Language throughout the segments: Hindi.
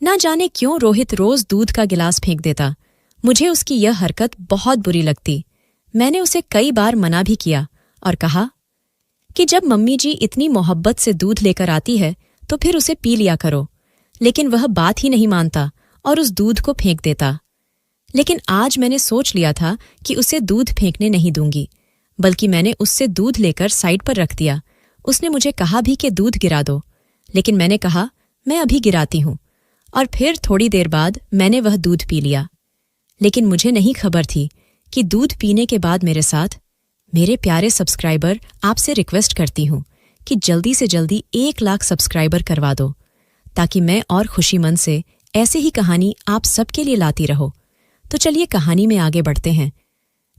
ना जाने क्यों रोहित रोज दूध का गिलास फेंक देता। मुझे उसकी यह हरकत बहुत बुरी लगती। मैंने उसे कई बार मना भी किया और कहा कि जब मम्मी जी इतनी मोहब्बत से दूध लेकर आती है तो फिर उसे पी लिया करो, लेकिन वह बात ही नहीं मानता और उस दूध को फेंक देता। लेकिन आज मैंने सोच लिया था कि उसे दूध फेंकने नहीं दूंगी, बल्कि मैंने उससे दूध लेकर साइड पर रख दिया। उसने मुझे कहा भी कि दूध गिरा दो, लेकिन मैंने कहा मैं अभी गिराती हूं, और फिर थोड़ी देर बाद मैंने वह दूध पी लिया। लेकिन मुझे नहीं खबर थी कि दूध पीने के बाद मेरे साथ मेरे प्यारे सब्सक्राइबर, आपसे रिक्वेस्ट करती हूं कि जल्दी से जल्दी 1 लाख सब्सक्राइबर करवा दो, ताकि मैं और खुशी मन से ऐसे ही कहानी आप सबके लिए लाती रहो। तो चलिए कहानी में आगे बढ़ते हैं।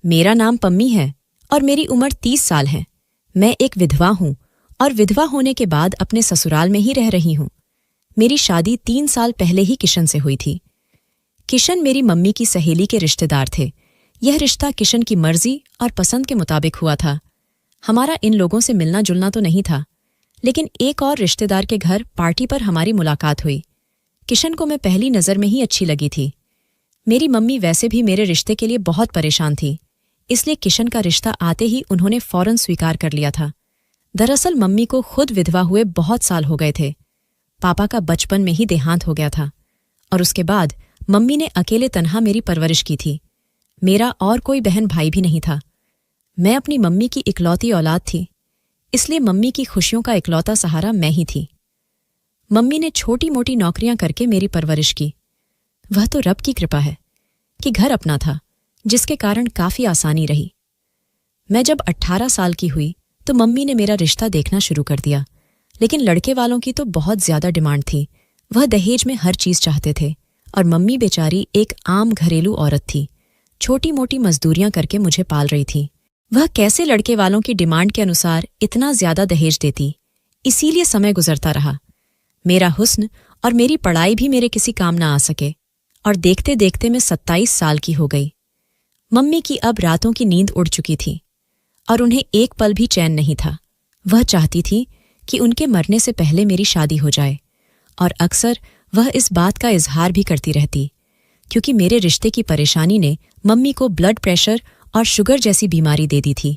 मेरा नाम पम्मी है और मेरी उम्र 30 साल है। मैं एक विधवा हूं और विधवा होने के बाद अपने ससुराल में ही रह रही हूं। मेरी शादी 3 साल पहले ही किशन से हुई थी। किशन मेरी मम्मी की सहेली के रिश्तेदार थे। यह रिश्ता किशन की मर्जी और पसंद के मुताबिक हुआ था। हमारा इन लोगों से मिलना जुलना तो नहीं था, लेकिन एक और रिश्तेदार के घर पार्टी पर हमारी मुलाकात हुई। किशन को मैं पहली नज़र में ही अच्छी लगी थी। मेरी मम्मी वैसे भी मेरे रिश्ते के लिए बहुत परेशान थी, इसलिए किशन का रिश्ता आते ही उन्होंने फौरन स्वीकार कर लिया था। दरअसल मम्मी को खुद विधवा हुए बहुत साल हो गए थे। पापा का बचपन में ही देहांत हो गया था और उसके बाद मम्मी ने अकेले तन्हा मेरी परवरिश की थी। मेरा और कोई बहन भाई भी नहीं था। मैं अपनी मम्मी की इकलौती औलाद थी, इसलिए मम्मी की खुशियों का इकलौता सहारा मैं ही थी। मम्मी ने छोटी मोटी नौकरियां करके मेरी परवरिश की। वह तो रब की कृपा है कि घर अपना था, जिसके कारण काफी आसानी रही। मैं जब 18 साल की हुई तो मम्मी ने मेरा रिश्ता देखना शुरू कर दिया, लेकिन लड़के वालों की तो बहुत ज्यादा डिमांड थी। वह दहेज में हर चीज चाहते थे और मम्मी बेचारी एक आम घरेलू औरत थी, छोटी मोटी मजदूरियां करके मुझे पाल रही थी। वह कैसे लड़के वालों की डिमांड के अनुसार इतना ज्यादा दहेज देती, इसीलिए समय गुजरता रहा। मेरा हुस्न और मेरी पढ़ाई भी मेरे किसी काम ना आ सके और देखते देखते मैं 27 साल की हो गई। मम्मी की अब रातों की नींद उड़ चुकी थी और उन्हें एक पल भी चैन नहीं था। वह चाहती थी कि उनके मरने से पहले मेरी शादी हो जाए, और अक्सर वह इस बात का इजहार भी करती रहती, क्योंकि मेरे रिश्ते की परेशानी ने मम्मी को ब्लड प्रेशर और शुगर जैसी बीमारी दे दी थी।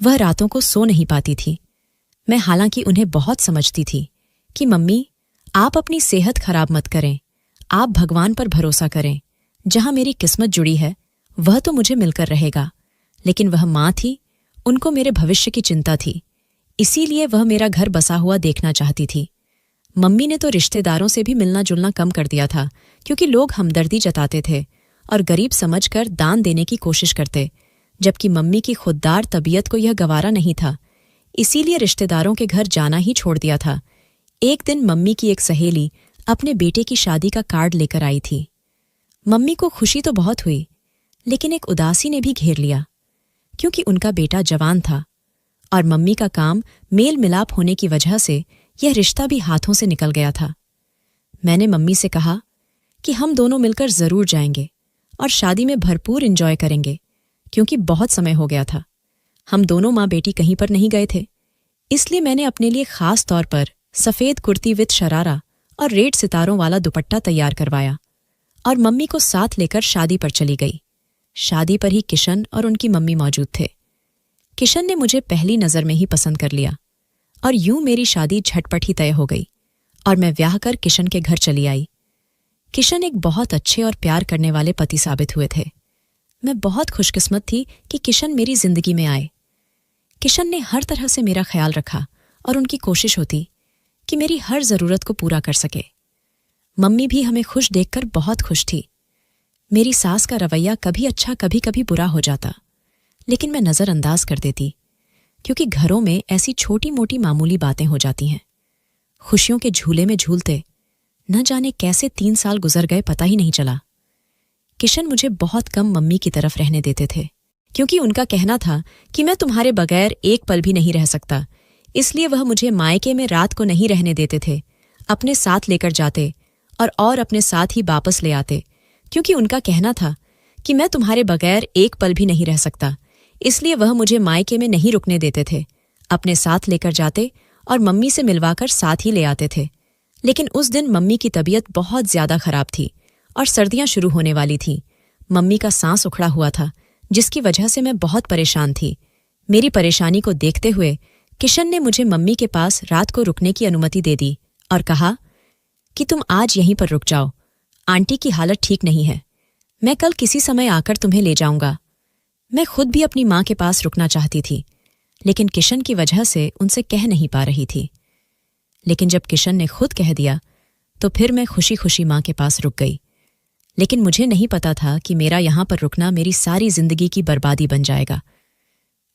वह रातों को सो नहीं पाती थी। मैं हालांकि उन्हें बहुत समझती थी कि मम्मी, आप अपनी सेहत खराब मत करें, आप भगवान पर भरोसा करें। जहां मेरी किस्मत जुड़ी है वह तो मुझे मिलकर रहेगा। लेकिन वह माँ थी, उनको मेरे भविष्य की चिंता थी, इसीलिए वह मेरा घर बसा हुआ देखना चाहती थी। मम्मी ने तो रिश्तेदारों से भी मिलना जुलना कम कर दिया था, क्योंकि लोग हमदर्दी जताते थे और गरीब समझकर दान देने की कोशिश करते, जबकि मम्मी की खुददार तबीयत को यह गवारा नहीं था। इसीलिए रिश्तेदारों के घर जाना ही छोड़ दिया था। एक दिन मम्मी की एक सहेली अपने बेटे की शादी का कार्ड लेकर आई थी। मम्मी को खुशी तो बहुत हुई, लेकिन एक उदासी ने भी घेर लिया, क्योंकि उनका बेटा जवान था और मम्मी का काम मेल मिलाप होने की वजह से यह रिश्ता भी हाथों से निकल गया था। मैंने मम्मी से कहा कि हम दोनों मिलकर जरूर जाएंगे और शादी में भरपूर एंजॉय करेंगे, क्योंकि बहुत समय हो गया था। हम दोनों माँ बेटी कहीं पर नहीं गए थे, इसलिए मैंने अपने लिए खास तौर पर सफेद कुर्ती विद शरारा और रेड सितारों वाला दुपट्टा तैयार करवाया और मम्मी को साथ लेकर शादी पर चली गई। शादी पर ही किशन और उनकी मम्मी मौजूद थे। किशन ने मुझे पहली नज़र में ही पसंद कर लिया और यूं मेरी शादी झटपट ही तय हो गई और मैं ब्याह कर किशन के घर चली आई। किशन एक बहुत अच्छे और प्यार करने वाले पति साबित हुए थे। मैं बहुत खुशकिस्मत थी कि किशन मेरी जिंदगी में आए। किशन ने हर तरह से मेरा ख्याल रखा और उनकी कोशिश होती कि मेरी हर जरूरत को पूरा कर सके। मम्मी भी हमें खुश देखकर बहुत खुश थी। मेरी सास का रवैया कभी अच्छा कभी कभी बुरा हो जाता, लेकिन मैं नज़रअंदाज कर देती, क्योंकि घरों में ऐसी छोटी मोटी मामूली बातें हो जाती हैं। खुशियों के झूले में झूलते न जाने कैसे 3 साल गुजर गए, पता ही नहीं चला। किशन मुझे बहुत कम मम्मी की तरफ रहने देते थे, क्योंकि उनका कहना था कि मैं तुम्हारे बगैर एक पल भी नहीं रह सकता। इसलिए वह मुझे मायके में रात को नहीं रहने देते थे, अपने साथ लेकर जाते और अपने साथ ही वापस ले आते, क्योंकि उनका कहना था कि मैं तुम्हारे बगैर एक पल भी नहीं रह सकता। इसलिए वह मुझे मायके में नहीं रुकने देते थे, अपने साथ लेकर जाते और मम्मी से मिलवाकर साथ ही ले आते थे। लेकिन उस दिन मम्मी की तबीयत बहुत ज्यादा खराब थी और सर्दियां शुरू होने वाली थीं। मम्मी का सांस उखड़ा हुआ था, जिसकी वजह से मैं बहुत परेशान थी। मेरी परेशानी को देखते हुए किशन ने मुझे मम्मी के पास रात को रुकने की अनुमति दे दी और कहा कि तुम आज यहीं पर रुक जाओ, आंटी की हालत ठीक नहीं है, मैं कल किसी समय आकर तुम्हें ले जाऊंगा। मैं खुद भी अपनी माँ के पास रुकना चाहती थी, लेकिन किशन की वजह से उनसे कह नहीं पा रही थी। लेकिन जब किशन ने खुद कह दिया तो फिर मैं खुशी खुशी माँ के पास रुक गई। लेकिन मुझे नहीं पता था कि मेरा यहां पर रुकना मेरी सारी जिंदगी की बर्बादी बन जाएगा।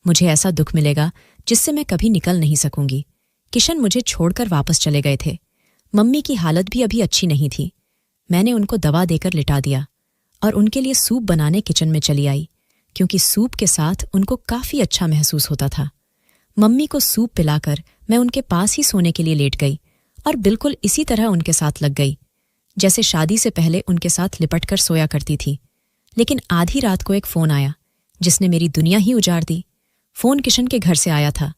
मुझे ऐसा दुख मिलेगा जिससे मैं कभी निकल नहीं सकूंगी। किशन मुझे छोड़कर वापस चले गए थे। मम्मी की हालत भी अभी अच्छी नहीं थी। मैंने उनको दवा देकर लिटा दिया और उनके लिए सूप बनाने किचन में चली आई, क्योंकि सूप के साथ उनको काफी अच्छा महसूस होता था। मम्मी को सूप पिलाकर मैं उनके पास ही सोने के लिए लेट गई और बिल्कुल इसी तरह उनके साथ लग गई जैसे शादी से पहले उनके साथ लिपटकर सोया करती थी। लेकिन आधी रात को एक फोन आया जिसने मेरी दुनिया ही उजाड़ दी। फोन किशन के घर से आया था।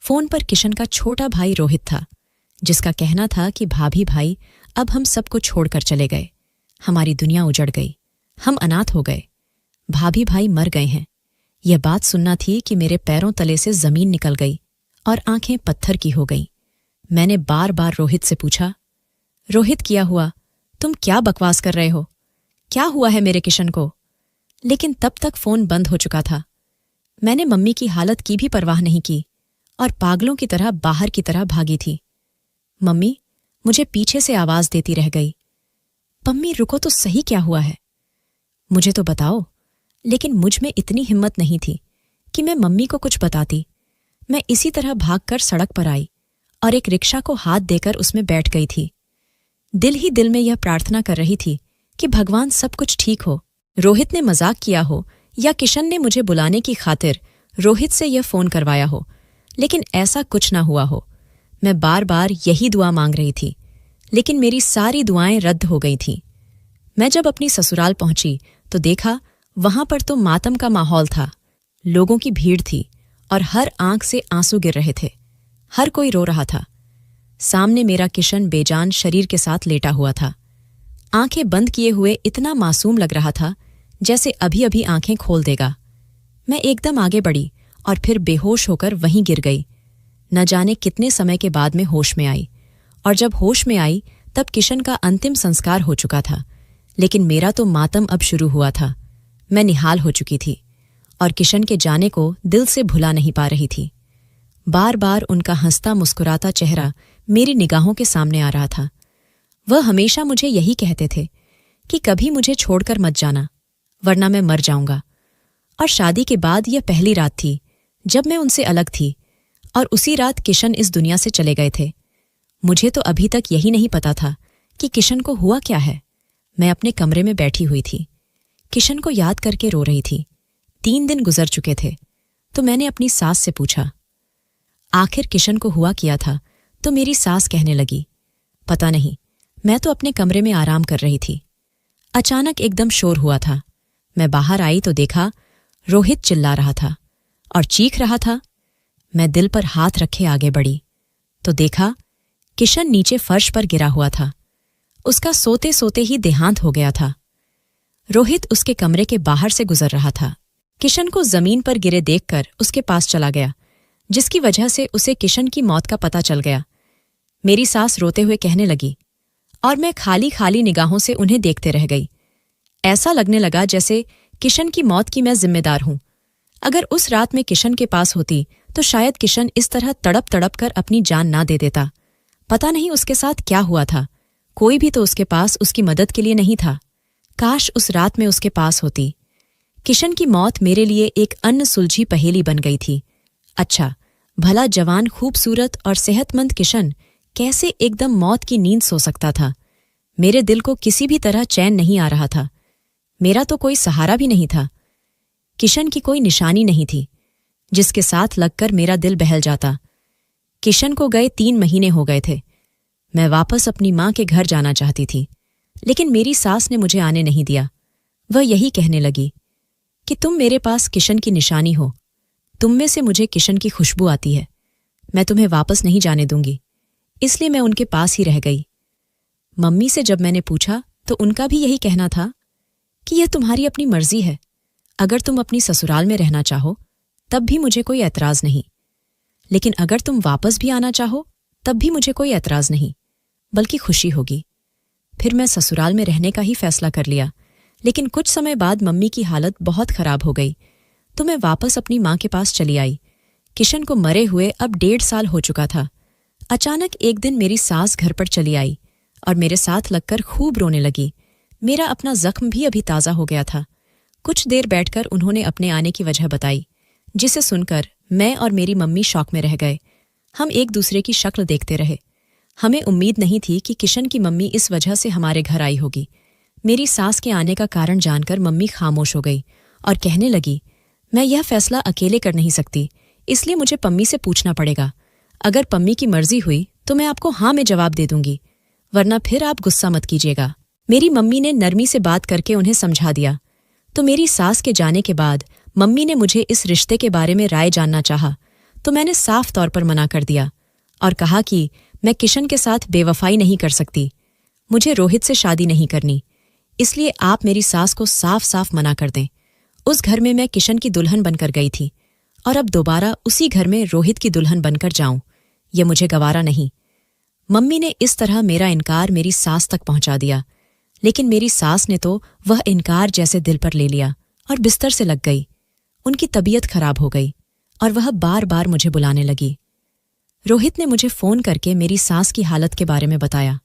फोन पर किशन का छोटा भाई रोहित था, जिसका कहना था कि भाभी भाई अब हम सबको छोड़कर चले गए, हमारी दुनिया उजड़ गई, हम अनाथ हो गए, भाभी भाई मर गए हैं। यह बात सुनना थी कि मेरे पैरों तले से जमीन निकल गई और आंखें पत्थर की हो गईं। मैंने बार बार रोहित से पूछा, रोहित क्या हुआ, तुम क्या बकवास कर रहे हो, क्या हुआ है मेरे किशन को? लेकिन तब तक फोन बंद हो चुका था। मैंने मम्मी की हालत की भी परवाह नहीं की और पागलों की तरह बाहर की तरह भागी थी। मम्मी मुझे पीछे से आवाज देती रह गई, पम्मी रुको तो सही, क्या हुआ है मुझे तो बताओ। लेकिन मुझ में इतनी हिम्मत नहीं थी कि मैं मम्मी को कुछ बताती। मैं इसी तरह भागकर सड़क पर आई और एक रिक्शा को हाथ देकर उसमें बैठ गई थी। दिल ही दिल में यह प्रार्थना कर रही थी कि भगवान सब कुछ ठीक हो, रोहित ने मजाक किया हो या किशन ने मुझे बुलाने की खातिर रोहित से यह फोन करवाया हो, लेकिन ऐसा कुछ ना हुआ हो। मैं बार बार यही दुआ मांग रही थी, लेकिन मेरी सारी दुआएं रद्द हो गई थीं। मैं जब अपनी ससुराल पहुंची तो देखा वहां पर तो मातम का माहौल था। लोगों की भीड़ थी और हर आंख से आंसू गिर रहे थे। हर कोई रो रहा था। सामने मेरा किशन बेजान शरीर के साथ लेटा हुआ था। आंखें बंद किए हुए इतना मासूम लग रहा था जैसे अभी अभी आंखें खोल देगा। मैं एकदम आगे बढ़ी और फिर बेहोश होकर वहीं गिर गई। न जाने कितने समय के बाद में होश में आई, और जब होश में आई तब किशन का अंतिम संस्कार हो चुका था। लेकिन मेरा तो मातम अब शुरू हुआ था। मैं निहाल हो चुकी थी और किशन के जाने को दिल से भुला नहीं पा रही थी। बार बार उनका हंसता मुस्कुराता चेहरा मेरी निगाहों के सामने आ रहा था। वह हमेशा मुझे यही कहते थे कि कभी मुझे छोड़कर मत जाना, वरना मैं मर जाऊंगा। और शादी के बाद यह पहली रात थी जब मैं उनसे अलग थी, और उसी रात किशन इस दुनिया से चले गए थे। मुझे तो अभी तक यही नहीं पता था कि किशन को हुआ क्या है। मैं अपने कमरे में बैठी हुई थी, किशन को याद करके रो रही थी। 3 दिन गुजर चुके थे, तो मैंने अपनी सास से पूछा, आखिर किशन को हुआ क्या था? तो मेरी सास कहने लगी, पता नहीं, मैं तो अपने कमरे में आराम कर रही थी। अचानक एकदम शोर हुआ था। मैं बाहर आई तो देखा रोहित चिल्ला रहा था और चीख रहा था। मैं दिल पर हाथ रखे आगे बढ़ी तो देखा किशन नीचे फर्श पर गिरा हुआ था। उसका सोते सोते ही देहांत हो गया था। रोहित उसके कमरे के बाहर से गुजर रहा था। किशन को जमीन पर गिरे देखकर उसके पास चला गया, जिसकी वजह से उसे किशन की मौत का पता चल गया। मेरी सास रोते हुए कहने लगी और मैं खाली खाली निगाहों से उन्हें देखते रह गई। ऐसा लगने लगा जैसे किशन की मौत की मैं जिम्मेदार हूं। अगर उस रात में किशन के पास होती तो शायद किशन इस तरह तड़प तड़प कर अपनी जान ना दे देता। पता नहीं उसके साथ क्या हुआ था। कोई भी तो उसके पास उसकी मदद के लिए नहीं था। काश उस रात में उसके पास होती। किशन की मौत मेरे लिए एक अनसुलझी पहेली बन गई थी। अच्छा, भला जवान खूबसूरत और सेहतमंद किशन कैसे एकदम मौत की नींद सो सकता था? मेरे दिल को किसी भी तरह चैन नहीं आ रहा था। मेरा तो कोई सहारा भी नहीं था। किशन की कोई निशानी नहीं थी जिसके साथ लगकर मेरा दिल बहल जाता। किशन को गए 3 महीने हो गए थे। मैं वापस अपनी माँ के घर जाना चाहती थी, लेकिन मेरी सास ने मुझे आने नहीं दिया। वह यही कहने लगी कि तुम मेरे पास किशन की निशानी हो, तुम में से मुझे किशन की खुशबू आती है, मैं तुम्हें वापस नहीं जाने दूंगी। इसलिए मैं उनके पास ही रह गई। मम्मी से जब मैंने पूछा तो उनका भी यही कहना था कि यह तुम्हारी अपनी मर्जी है, अगर तुम अपनी ससुराल में रहना चाहो तब भी मुझे कोई ऐतराज नहीं, लेकिन अगर तुम वापस भी आना चाहो तब भी मुझे कोई ऐतराज नहीं, बल्कि खुशी होगी। फिर मैं ससुराल में रहने का ही फैसला कर लिया, लेकिन कुछ समय बाद मम्मी की हालत बहुत खराब हो गई तो मैं वापस अपनी माँ के पास चली आई। किशन को मरे हुए अब 1.5 साल हो चुका था। अचानक एक दिन मेरी सास घर पर चली आई और मेरे साथ लगकर खूब रोने लगी। मेरा अपना जख्म भी अभी ताज़ा हो गया था। कुछ देर बैठकर उन्होंने अपने आने की वजह बताई, जिसे सुनकर मैं और मेरी मम्मी शॉक में रह गए। हम एक दूसरे की शक्ल देखते रहे। हमें उम्मीद नहीं थी कि किशन की मम्मी इस वजह से हमारे घर आई होगी। मेरी सास के आने का कारण जानकर मम्मी खामोश हो गई और कहने लगी, मैं यह फैसला अकेले कर नहीं सकती, इसलिए मुझे पम्मी से पूछना पड़ेगा। अगर पम्मी की मर्जी हुई तो मैं आपको हाँ में जवाब दे दूंगी, वरना फिर आप गुस्सा मत कीजिएगा। मेरी मम्मी ने नरमी से बात करके उन्हें समझा दिया। तो मेरी सास के जाने के बाद मम्मी ने मुझे इस रिश्ते के बारे में राय जानना चाहा तो मैंने साफ तौर पर मना कर दिया और कहा कि मैं किशन के साथ बेवफाई नहीं कर सकती, मुझे रोहित से शादी नहीं करनी, इसलिए आप मेरी सास को साफ साफ मना कर दें। उस घर में मैं किशन की दुल्हन बनकर गई थी और अब दोबारा उसी घर में रोहित की दुल्हन बनकर जाऊं, यह मुझे गवारा नहीं। मम्मी ने इस तरह मेरा इनकार मेरी सास तक पहुंचा दिया, लेकिन मेरी सास ने तो वह इनकार जैसे दिल पर ले लिया और बिस्तर से लग गई। उनकी तबीयत खराब हो गई और वह बार बार मुझे बुलाने लगी। रोहित ने मुझे फ़ोन करके मेरी सास की हालत के बारे में बताया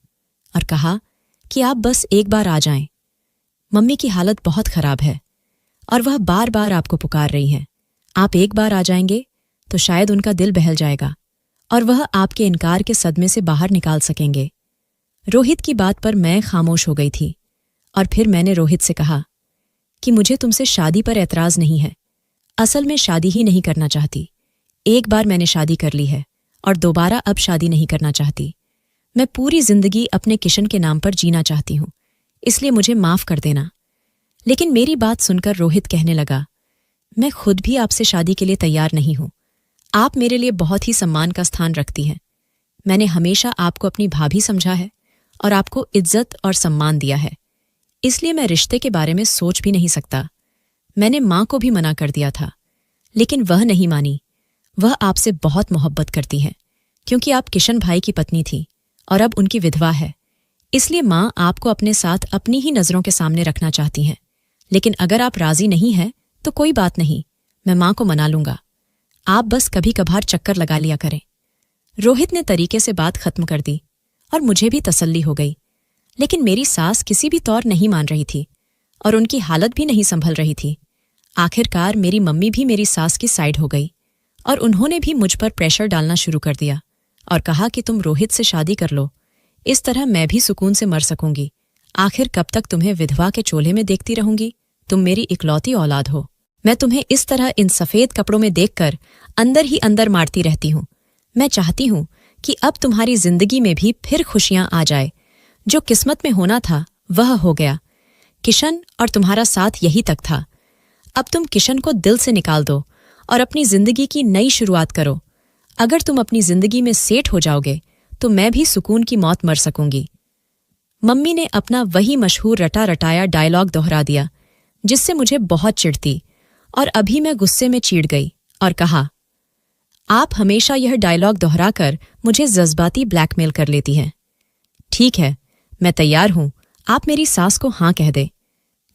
और कहा कि आप बस एक बार आ जाएं। मम्मी की हालत बहुत खराब है और वह बार बार आपको पुकार रही हैं। आप एक बार आ जाएंगे तो शायद उनका दिल बहल जाएगा और वह आपके इनकार के सदमे से बाहर निकाल सकेंगे। रोहित की बात पर मैं खामोश हो गई थी और फिर मैंने रोहित से कहा कि मुझे तुमसे शादी पर ऐतराज़ नहीं है, असल में शादी ही नहीं करना चाहती। एक बार मैंने शादी कर ली है और दोबारा अब शादी नहीं करना चाहती। मैं पूरी जिंदगी अपने किशन के नाम पर जीना चाहती हूँ, इसलिए मुझे माफ़ कर देना। लेकिन मेरी बात सुनकर रोहित कहने लगा, मैं खुद भी आपसे शादी के लिए तैयार नहीं हूँ। आप मेरे लिए बहुत ही सम्मान का स्थान रखती हैं। मैंने हमेशा आपको अपनी भाभी समझा है और आपको इज्जत और सम्मान दिया है, इसलिए मैं रिश्ते के बारे में सोच भी नहीं सकता। मैंने माँ को भी मना कर दिया था, लेकिन वह नहीं मानी। वह आपसे बहुत मोहब्बत करती हैं, क्योंकि आप किशन भाई की पत्नी थी और अब उनकी विधवा है, इसलिए माँ आपको अपने साथ अपनी ही नज़रों के सामने रखना चाहती हैं। लेकिन अगर आप राजी नहीं हैं तो कोई बात नहीं, मैं माँ को मना लूंगा। आप बस कभी कभार चक्कर लगा लिया करें। रोहित ने तरीके से बात खत्म कर दी और मुझे भी तसल्ली हो गई। लेकिन मेरी सास किसी भी तौर नहीं मान रही थी और उनकी हालत भी नहीं संभल रही थी। आखिरकार मेरी मम्मी भी मेरी सास की साइड हो गई और उन्होंने भी मुझ पर प्रेशर डालना शुरू कर दिया और कहा कि तुम रोहित से शादी कर लो, इस तरह मैं भी सुकून से मर सकूंगी। आखिर कब तक तुम्हें विधवा के चोले में देखती रहूंगी? तुम मेरी इकलौती औलाद हो। मैं तुम्हें इस तरह इन सफ़ेद कपड़ों में देखकर अंदर ही अंदर मारती रहती हूँ। मैं चाहती हूँ कि अब तुम्हारी जिंदगी में भी फिर खुशियाँ आ जाए। जो किस्मत में होना था वह हो गया। किशन और तुम्हारा साथ यही तक था। अब तुम किशन को दिल से निकाल दो और अपनी जिंदगी की नई शुरुआत करो। अगर तुम अपनी जिंदगी में सेट हो जाओगे तो मैं भी सुकून की मौत मर सकूंगी। मम्मी ने अपना वही मशहूर रटा रटाया डायलॉग दोहरा दिया, जिससे मुझे बहुत चिढ़ थी और अभी मैं गुस्से में चीड़ गई और कहा, आप हमेशा यह डायलॉग दोहराकर मुझे जज्बाती ब्लैकमेल कर लेती हैं। ठीक है, मैं तैयार हूं, आप मेरी सास को हाँ कह दे।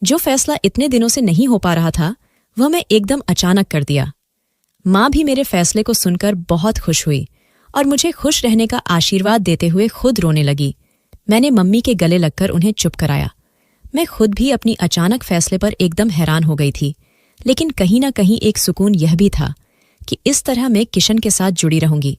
जो फैसला इतने दिनों से नहीं हो पा रहा था वह मैं एकदम अचानक कर दिया। माँ भी मेरे फैसले को सुनकर बहुत खुश हुई और मुझे खुश रहने का आशीर्वाद देते हुए खुद रोने लगी। मैंने मम्मी के गले लगकर उन्हें चुप कराया। मैं खुद भी अपनी अचानक फैसले पर एकदम हैरान हो गई थी, लेकिन कहीं ना कहीं एक सुकून यह भी था कि इस तरह मैं किशन के साथ जुड़ी रहूंगी।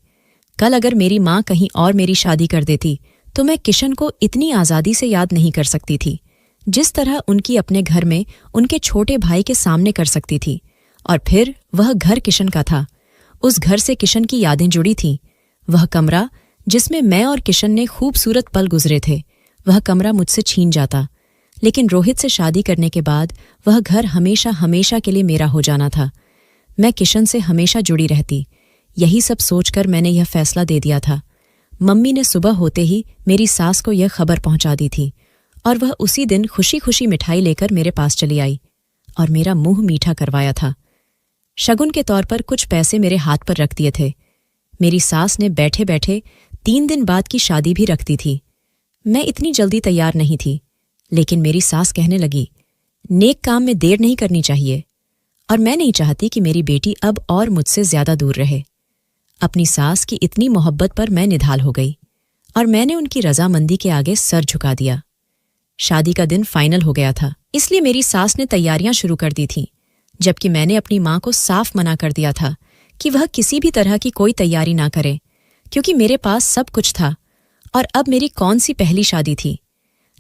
कल अगर मेरी माँ कहीं और मेरी शादी कर देती तो मैं किशन को इतनी आज़ादी से याद नहीं कर सकती थी जिस तरह उनकी अपने घर में उनके छोटे भाई के सामने कर सकती थी। और फिर वह घर किशन का था। उस घर से किशन की यादें जुड़ी थीं। वह कमरा जिसमें मैं और किशन ने खूबसूरत पल गुजरे थे, वह कमरा मुझसे छीन जाता। लेकिन रोहित से शादी करने के बाद वह घर हमेशा हमेशा के लिए मेरा हो जाना था। मैं किशन से हमेशा जुड़ी रहती। यही सब सोचकर मैंने यह फैसला दे दिया था। मम्मी ने सुबह होते ही मेरी सास को यह खबर पहुंचा दी थी और वह उसी दिन खुशी खुशी मिठाई लेकर मेरे पास चली आई और मेरा मुंह मीठा करवाया था। शगुन के तौर पर कुछ पैसे मेरे हाथ पर रख दिए थे। मेरी सास ने बैठे बैठे 3 दिन बाद की शादी भी रख दी थी। मैं इतनी जल्दी तैयार नहीं थी, लेकिन मेरी सास कहने लगी, नेक काम में देर नहीं करनी चाहिए, और मैं नहीं चाहती कि मेरी बेटी अब और मुझसे ज्यादा दूर रहे। अपनी सास की इतनी मोहब्बत पर मैं निढाल हो गई और मैंने उनकी रजामंदी के आगे सर झुका दिया। शादी का दिन फाइनल हो गया था, इसलिए मेरी सास ने तैयारियां शुरू कर दी थीं, जबकि मैंने अपनी मां को साफ मना कर दिया था कि वह किसी भी तरह की कोई तैयारी ना करे, क्योंकि मेरे पास सब कुछ था और अब मेरी कौन सी पहली शादी थी।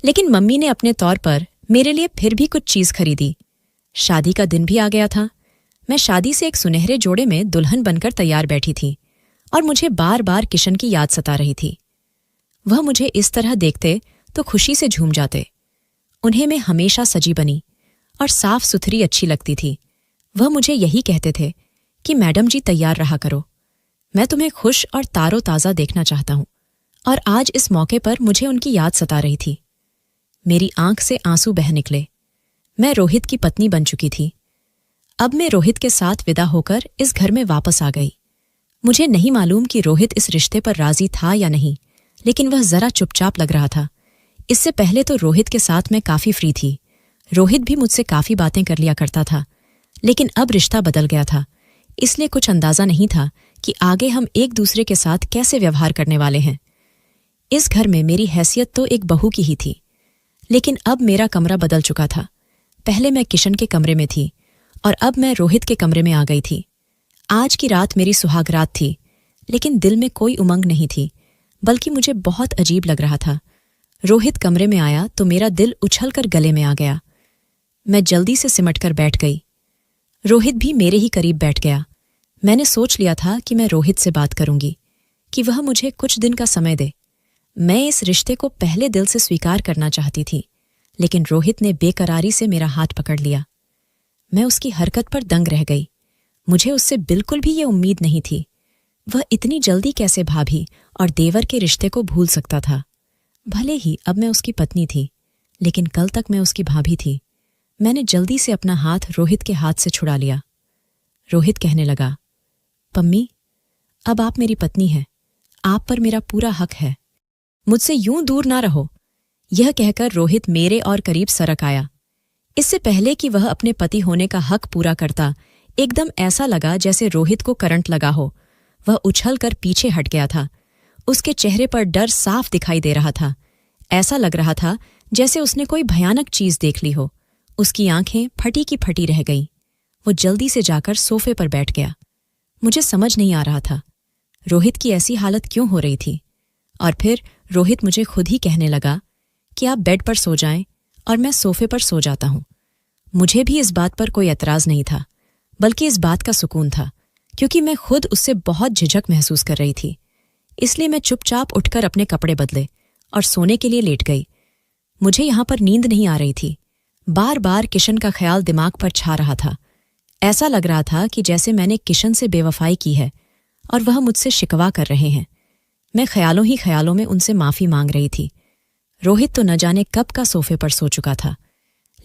लेकिन मम्मी ने अपने तौर पर मेरे लिए फिर भी कुछ चीज खरीदी। शादी का दिन भी आ गया था। मैं शादी से एक सुनहरे जोड़े में दुल्हन बनकर तैयार बैठी थी और मुझे बार बार किशन की याद सता रही थी। वह मुझे इस तरह देखते तो खुशी से झूम जाते। उन्हें मैं हमेशा सजी बनी और साफ सुथरी अच्छी लगती थी। वह मुझे यही कहते थे कि मैडम जी तैयार रहा करो, मैं तुम्हें खुश और तारो ताज़ा देखना चाहता हूं। और आज इस मौके पर मुझे उनकी याद सता रही थी। मेरी आंख से आंसू बह निकले। मैं रोहित की पत्नी बन चुकी थी। अब मैं रोहित के साथ विदा होकर इस घर में वापस आ गई। मुझे नहीं मालूम कि रोहित इस रिश्ते पर राजी था या नहीं, लेकिन वह जरा चुपचाप लग रहा था। इससे पहले तो रोहित के साथ मैं काफी फ्री थी। रोहित भी मुझसे काफी बातें कर लिया करता था, लेकिन अब रिश्ता बदल गया था, इसलिए कुछ अंदाजा नहीं था कि आगे हम एक दूसरे के साथ कैसे व्यवहार करने वाले हैं। इस घर में मेरी हैसियत तो एक बहू की ही थी, लेकिन अब मेरा कमरा बदल चुका था। पहले मैं किशन के कमरे में थी और अब मैं रोहित के कमरे में आ गई थी। आज की रात मेरी सुहागरात थी, लेकिन दिल में कोई उमंग नहीं थी, बल्कि मुझे बहुत अजीब लग रहा था। रोहित कमरे में आया तो मेरा दिल उछलकर गले में आ गया। मैं जल्दी से सिमटकर बैठ गई। रोहित भी मेरे ही करीब बैठ गया। मैंने सोच लिया था कि मैं रोहित से बात करूंगी, कि वह मुझे कुछ दिन का समय दे। मैं इस रिश्ते को पहले दिल से स्वीकार करना चाहती थी, लेकिन रोहित ने बेकरारी से मेरा हाथ पकड़ लिया। मैं उसकी हरकत पर दंग रह गई। मुझे उससे बिल्कुल भी ये उम्मीद नहीं थी। वह इतनी जल्दी कैसे भाभी और देवर के रिश्ते को भूल सकता था। भले ही अब मैं उसकी पत्नी थी, लेकिन कल तक मैं उसकी भाभी थी। मैंने जल्दी से अपना हाथ रोहित के हाथ से छुड़ा लिया। रोहित कहने लगा, पम्मी, अब आप मेरी पत्नी हैं, आप पर मेरा पूरा हक है, मुझसे यूं दूर ना रहो। यह कहकर रोहित मेरे और करीब सरक आया। इससे पहले कि वह अपने पति होने का हक पूरा करता, एकदम ऐसा लगा जैसे रोहित को करंट लगा हो। वह उछलकर पीछे हट गया था। उसके चेहरे पर डर साफ दिखाई दे रहा था। ऐसा लग रहा था जैसे उसने कोई भयानक चीज देख ली हो। उसकी आंखें फटी की फटी रह गईं। वो जल्दी से जाकर सोफे पर बैठ गया। मुझे समझ नहीं आ रहा था रोहित की ऐसी हालत क्यों हो रही थी। और फिर रोहित मुझे खुद ही कहने लगा कि आप बेड पर सो जाएं और मैं सोफे पर सो जाता हूं। मुझे भी इस बात पर कोई एतराज नहीं था, बल्कि इस बात का सुकून था, क्योंकि मैं खुद उससे बहुत झिझक महसूस कर रही थी। इसलिए मैं चुपचाप उठकर अपने कपड़े बदले और सोने के लिए लेट गई। मुझे यहां पर नींद नहीं आ रही थी। बार बार किशन का ख्याल दिमाग पर छा रहा था। ऐसा लग रहा था कि जैसे मैंने किशन से बेवफाई की है और वह मुझसे शिकवा कर रहे हैं। मैं ख्यालों ही ख्यालों में उनसे माफी मांग रही थी। रोहित तो न जाने कब का सोफे पर सो चुका था,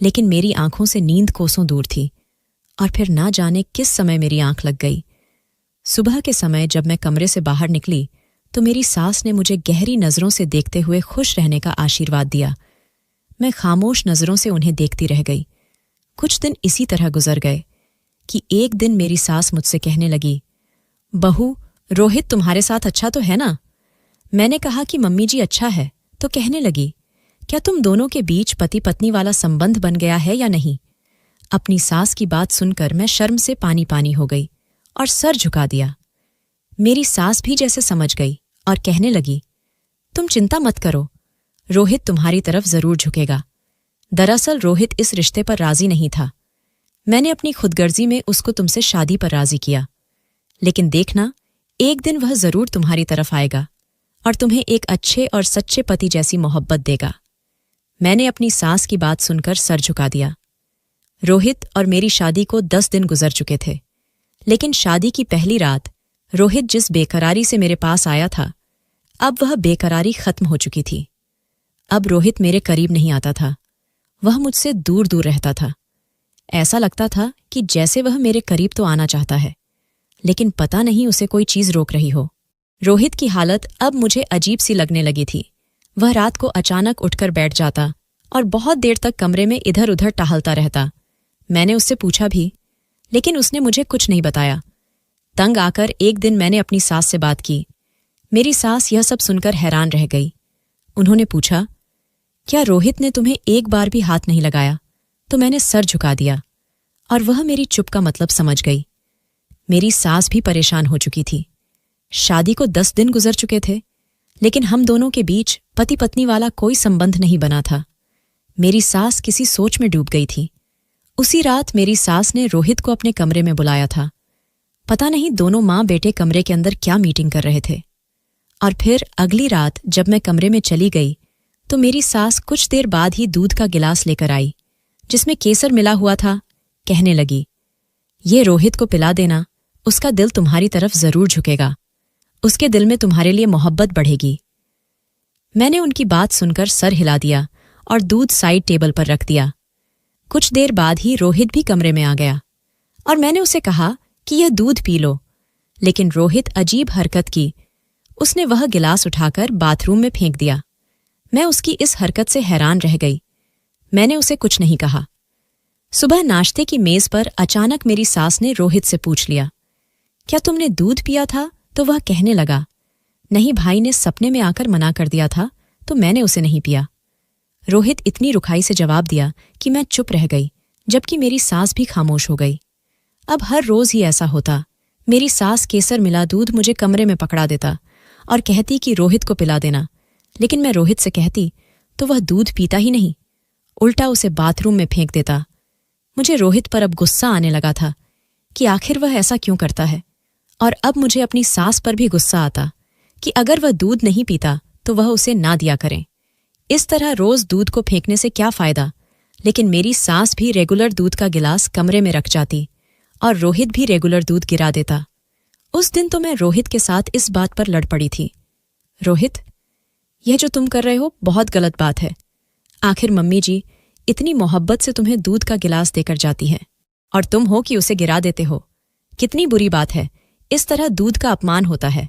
लेकिन मेरी आंखों से नींद कोसों दूर थी। और फिर ना जाने किस समय मेरी आंख लग गई। सुबह के समय जब मैं कमरे से बाहर निकली तो मेरी सास ने मुझे गहरी नजरों से देखते हुए खुश रहने का आशीर्वाद दिया। मैं खामोश नजरों से उन्हें देखती रह गई। कुछ दिन इसी तरह गुजर गए कि एक दिन मेरी सास मुझसे कहने लगी, बहू, रोहित तुम्हारे साथ अच्छा तो है ना? मैंने कहा कि मम्मी जी अच्छा है, तो कहने लगी, क्या तुम दोनों के बीच पति पत्नी वाला संबंध बन गया है या नहीं? अपनी सास की बात सुनकर मैं शर्म से पानी पानी हो गई और सर झुका दिया। मेरी सास भी जैसे समझ गई और कहने लगी, तुम चिंता मत करो, रोहित तुम्हारी तरफ जरूर झुकेगा। दरअसल रोहित इस रिश्ते पर राजी नहीं था। मैंने अपनी खुदगर्जी में उसको तुमसे शादी पर राजी किया, लेकिन देखना, एक दिन वह जरूर तुम्हारी तरफ आएगा और तुम्हें एक अच्छे और सच्चे पति जैसी मोहब्बत देगा। मैंने अपनी सास की बात सुनकर सर झुका दिया। रोहित और मेरी शादी को 10 दिन गुजर चुके थे, लेकिन शादी की पहली रात रोहित जिस बेकरारी से मेरे पास आया था, अब वह बेकरारी खत्म हो चुकी थी। अब रोहित मेरे करीब नहीं आता था, वह मुझसे दूर दूर रहता था। ऐसा लगता था कि जैसे वह मेरे करीब तो आना चाहता है, लेकिन पता नहीं उसे कोई चीज रोक रही हो। रोहित की हालत अब मुझे अजीब सी लगने लगी थी। वह रात को अचानक उठकर बैठ जाता और बहुत देर तक कमरे में इधर उधर टहलता रहता। मैंने उससे पूछा भी, लेकिन उसने मुझे कुछ नहीं बताया। तंग आकर एक दिन मैंने अपनी सास से बात की। मेरी सास यह सब सुनकर हैरान रह गई। उन्होंने पूछा, क्या रोहित ने तुम्हें एक बार भी हाथ नहीं लगाया? तो मैंने सर झुका दिया और वह मेरी चुप का मतलब समझ गई। मेरी सास भी परेशान हो चुकी थी। शादी को 10 दिन गुजर चुके थे, लेकिन हम दोनों के बीच पति पत्नी वाला कोई संबंध नहीं बना था। मेरी सास किसी सोच में डूब गई थी। उसी रात मेरी सास ने रोहित को अपने कमरे में बुलाया था। पता नहीं दोनों माँ बेटे कमरे के अंदर क्या मीटिंग कर रहे थे। और फिर अगली रात जब मैं कमरे में चली गई तो मेरी सास कुछ देर बाद ही दूध का गिलास लेकर आई, जिसमें केसर मिला हुआ था। कहने लगी, ये रोहित को पिला देना, उसका दिल तुम्हारी तरफ जरूर झुकेगा, उसके दिल में तुम्हारे लिए मोहब्बत बढ़ेगी। मैंने उनकी बात सुनकर सर हिला दिया और दूध साइड टेबल पर रख दिया। कुछ देर बाद ही रोहित भी कमरे में आ गया और मैंने उसे कहा कि यह दूध पी लो, लेकिन रोहित अजीब हरकत की। उसने वह गिलास उठाकर बाथरूम में फेंक दिया। मैं उसकी इस हरकत से हैरान रह गई। मैंने उसे कुछ नहीं कहा। सुबह नाश्ते की मेज पर अचानक मेरी सास ने रोहित से पूछ लिया, क्या तुमने दूध पिया था? तो वह कहने लगा, नहीं, भाई ने सपने में आकर मना कर दिया था तो मैंने उसे नहीं पिया। रोहित इतनी रुखाई से जवाब दिया कि मैं चुप रह गई, जबकि मेरी सास भी खामोश हो गई। अब हर रोज ही ऐसा होता। मेरी सास केसर मिला दूध मुझे कमरे में पकड़ा देता और कहती कि रोहित को पिला देना, लेकिन मैं रोहित से कहती तो वह दूध पीता ही नहीं, उल्टा उसे बाथरूम में फेंक देता। मुझे रोहित पर अब गुस्सा आने लगा था कि आखिर वह ऐसा क्यों करता है, और अब मुझे अपनी सास पर भी गुस्सा आता कि अगर वह दूध नहीं पीता तो वह उसे ना दिया करें। इस तरह रोज दूध को फेंकने से क्या फायदा। लेकिन मेरी सास भी रेगुलर दूध का गिलास कमरे में रख जाती और रोहित भी रेगुलर दूध गिरा देता। उस दिन तो मैं रोहित के साथ इस बात पर लड़ पड़ी थी। रोहित, यह जो तुम कर रहे हो बहुत गलत बात है। आखिर मम्मी जी इतनी मोहब्बत से तुम्हें दूध का गिलास देकर जाती है और तुम हो कि उसे गिरा देते हो। कितनी बुरी बात है। इस तरह दूध का अपमान होता है।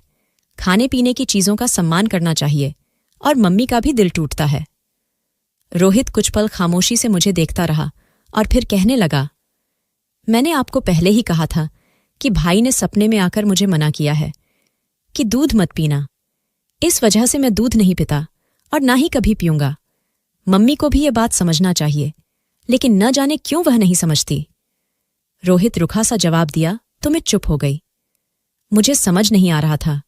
खाने पीने की चीजों का सम्मान करना चाहिए और मम्मी का भी दिल टूटता है। रोहित कुछ पल खामोशी से मुझे देखता रहा और फिर कहने लगा, मैंने आपको पहले ही कहा था कि भाई ने सपने में आकर मुझे मना किया है कि दूध मत पीना। इस वजह से मैं दूध नहीं पीता और ना ही कभी पीऊंगा। मम्मी को भी यह बात समझना चाहिए, लेकिन न जाने क्यों वह नहीं समझती। रोहित रुखा सा जवाब दिया तो मैं चुप हो गई। मुझे समझ नहीं आ रहा था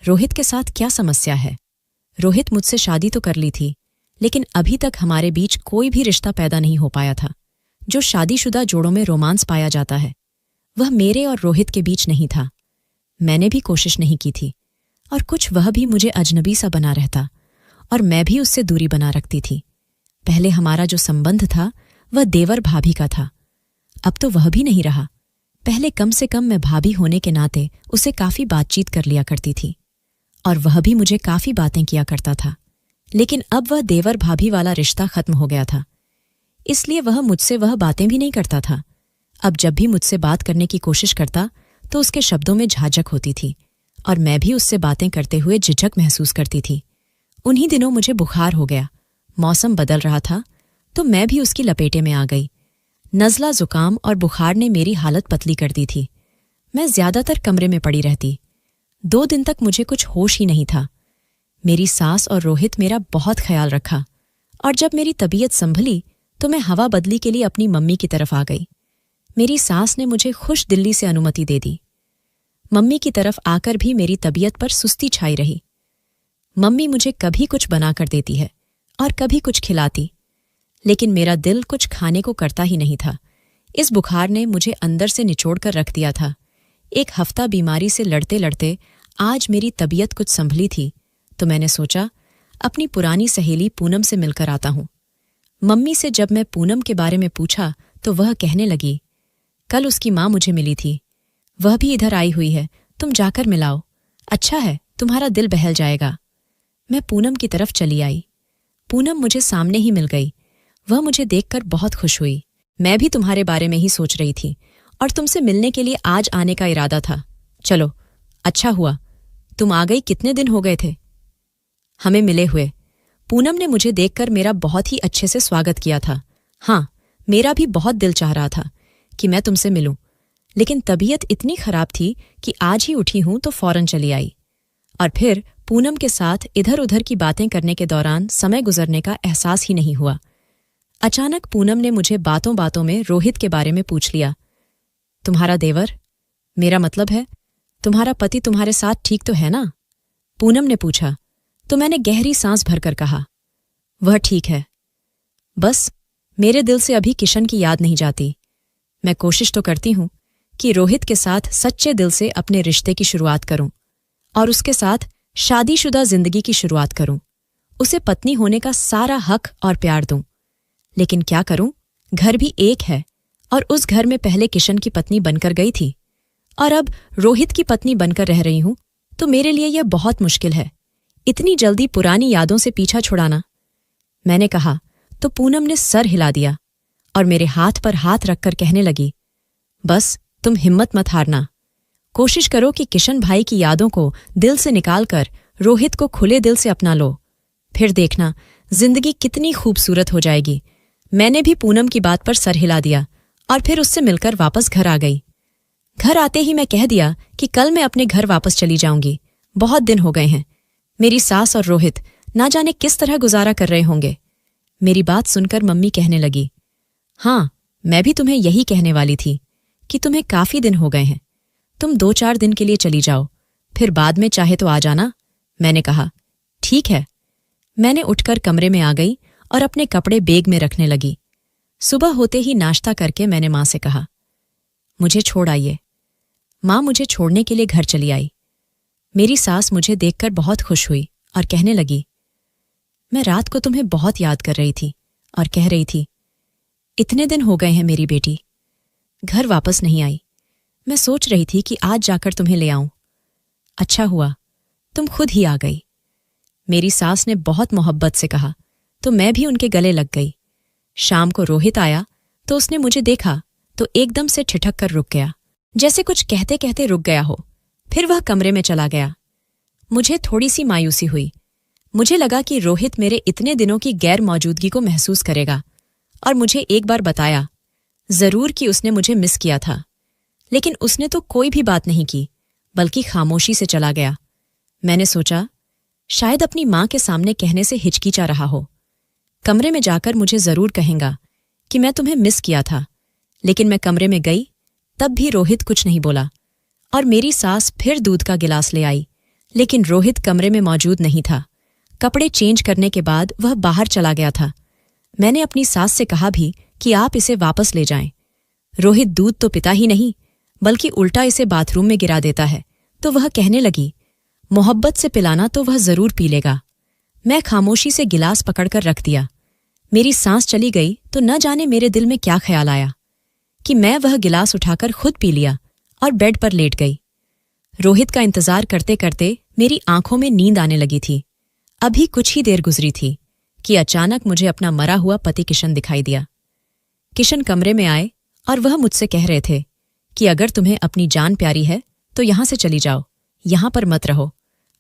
रोहित के साथ क्या समस्या है। रोहित मुझसे शादी तो कर ली थी, लेकिन अभी तक हमारे बीच कोई भी रिश्ता पैदा नहीं हो पाया था। जो शादीशुदा जोड़ों में रोमांस पाया जाता है, वह मेरे और रोहित के बीच नहीं था। मैंने भी कोशिश नहीं की थी और कुछ वह भी मुझे अजनबी सा बना रहता और मैं भी उससे दूरी बना रखती थी। पहले हमारा जो संबंध था वह देवर भाभी का था, अब तो वह भी नहीं रहा। पहले कम से कम मैं भाभी होने के नाते उसे काफी बातचीत कर लिया करती थी और वह भी मुझे काफी बातें किया करता था, लेकिन अब वह देवर भाभी वाला रिश्ता खत्म हो गया था, इसलिए वह मुझसे वह बातें भी नहीं करता था। अब जब भी मुझसे बात करने की कोशिश करता तो उसके शब्दों में झाझक होती थी और मैं भी उससे बातें करते हुए झिझक महसूस करती थी। उन्हीं दिनों मुझे बुखार हो गया। मौसम बदल रहा था तो मैं भी उसकी लपेटे में आ गई। नज़ला, जुकाम और बुखार ने मेरी हालत पतली कर दी थी। मैं ज्यादातर कमरे में पड़ी रहती। 2 दिन तक मुझे कुछ होश ही नहीं था। मेरी सास और रोहित मेरा बहुत ख्याल रखा और जब मेरी तबीयत संभली तो मैं हवा बदली के लिए अपनी मम्मी की तरफ आ गई। मेरी सास ने मुझे खुश दिल्ली से अनुमति दे दी। मम्मी की तरफ आकर भी मेरी तबीयत पर सुस्ती छाई रही। मम्मी मुझे कभी कुछ बनाकर देती है और कभी कुछ खिलाती, लेकिन मेरा दिल कुछ खाने को करता ही नहीं था। इस बुखार ने मुझे अंदर से निचोड़ कर रख दिया था। 1 हफ्ता बीमारी से लड़ते लड़ते आज मेरी तबीयत कुछ संभली थी तो मैंने सोचा अपनी पुरानी सहेली पूनम से मिलकर आता हूं। मम्मी से जब मैं पूनम के बारे में पूछा तो वह कहने लगी, कल उसकी माँ मुझे मिली थी, वह भी इधर आई हुई है, तुम जाकर मिलाओ, अच्छा है, तुम्हारा दिल बहल जाएगा। मैं पूनम की तरफ चली आई। पूनम मुझे सामने ही मिल गई। वह मुझे देखकर बहुत खुश हुई। मैं भी तुम्हारे बारे में ही सोच रही थी और तुमसे मिलने के लिए आज आने का इरादा था। चलो, अच्छा हुआ तुम आ गई। कितने दिन हो गए थे हमें मिले हुए? पूनम ने मुझे देखकर मेरा बहुत ही अच्छे से स्वागत किया था। हाँ, मेरा भी बहुत दिल चाह रहा था कि मैं तुमसे मिलूं, लेकिन तबीयत इतनी खराब थी कि आज ही उठी हूं तो फौरन चली आई। और फिर पूनम के साथ इधर उधर की बातें करने के दौरान समय गुजरने का एहसास ही नहीं हुआ। अचानक पूनम ने मुझे बातों बातों में रोहित के बारे में पूछ लिया। तुम्हारा देवर, मेरा मतलब है तुम्हारा पति तुम्हारे साथ ठीक तो है ना? पूनम ने पूछा तो मैंने गहरी सांस भरकर कहा, वह ठीक है। बस मेरे दिल से अभी किशन की याद नहीं जाती। मैं कोशिश तो करती हूं कि रोहित के साथ सच्चे दिल से अपने रिश्ते की शुरुआत करूं और उसके साथ शादीशुदा जिंदगी की शुरुआत करूं, उसे पत्नी होने का सारा हक और प्यार दूं। लेकिन क्या करूं, घर भी एक है और उस घर में पहले किशन की पत्नी बनकर गई थी और अब रोहित की पत्नी बनकर रह रही हूं, तो मेरे लिए यह बहुत मुश्किल है, इतनी जल्दी पुरानी यादों से पीछा छुड़ाना। मैंने कहा तो पूनम ने सर हिला दिया और मेरे हाथ पर हाथ रखकर कहने लगी, बस तुम हिम्मत मत हारना। कोशिश करो कि किशन भाई की यादों को दिल से निकालकर रोहित को खुले दिल से अपना लो, फिर देखना जिंदगी कितनी खूबसूरत हो जाएगी। मैंने भी पूनम की बात पर सर हिला दिया और फिर उससे मिलकर वापस घर आ गई। घर आते ही मैं कह दिया कि कल मैं अपने घर वापस चली जाऊंगी। बहुत दिन हो गए हैं। मेरी सास और रोहित ना जाने किस तरह गुजारा कर रहे होंगे। मेरी बात सुनकर मम्मी कहने लगी, हाँ, मैं भी तुम्हें यही कहने वाली थी कि तुम्हें काफी दिन हो गए हैं। तुम 2-4 दिन के लिए चली जाओ, फिर बाद में चाहे तो आ जाना। मैंने कहा, ठीक है। मैंने उठकर कमरे में आ गई और अपने कपड़े बैग में रखने लगी। सुबह होते ही नाश्ता करके मैंने माँ से कहा, मुझे छोड़ आइए। माँ मुझे छोड़ने के लिए घर चली आई। मेरी सास मुझे देखकर बहुत खुश हुई और कहने लगी, मैं रात को तुम्हें बहुत याद कर रही थी और कह रही थी, इतने दिन हो गए हैं मेरी बेटी, घर वापस नहीं आई। मैं सोच रही थी कि आज जाकर तुम्हें ले आऊं। अच्छा हुआ तुम खुद ही आ गई। मेरी सास ने बहुत मोहब्बत से कहा तो मैं भी उनके गले लग गई। शाम को रोहित आया तो उसने मुझे देखा तो एकदम से ठिठक कर रुक गया, जैसे कुछ कहते कहते रुक गया हो। फिर वह कमरे में चला गया। मुझे थोड़ी सी मायूसी हुई। मुझे लगा कि रोहित मेरे इतने दिनों की गैर मौजूदगी को महसूस करेगा और मुझे एक बार बताया जरूर कि उसने मुझे मिस किया था। लेकिन उसने तो कोई भी बात नहीं की, बल्कि खामोशी से चला गया। मैंने सोचा शायद अपनी माँ के सामने कहने से हिचकिचा रहा हो। कमरे में जाकर मुझे जरूर कहेगा कि मैं तुम्हें मिस किया था। लेकिन मैं कमरे में गई, तब भी रोहित कुछ नहीं बोला और मेरी सास फिर दूध का गिलास ले आई। लेकिन रोहित कमरे में मौजूद नहीं था। कपड़े चेंज करने के बाद वह बाहर चला गया था। मैंने अपनी सास से कहा भी कि आप इसे वापस ले जाएं। रोहित दूध तो पिता ही नहीं, बल्कि उल्टा इसे बाथरूम में गिरा देता है। तो वह कहने लगी, मोहब्बत से पिलाना तो वह जरूर पी लेगा। मैं खामोशी से गिलास पकड़कर रख दिया। मेरी सांस चली गई तो न जाने मेरे दिल में क्या ख्याल आया कि मैं वह गिलास उठाकर खुद पी लिया और बेड पर लेट गई। रोहित का इंतजार करते करते मेरी आंखों में नींद आने लगी थी। अभी कुछ ही देर गुजरी थी कि अचानक मुझे अपना मरा हुआ पति किशन दिखाई दिया। किशन कमरे में आए और वह मुझसे कह रहे थे कि अगर तुम्हें अपनी जान प्यारी है तो यहां से चली जाओ, यहां पर मत रहो।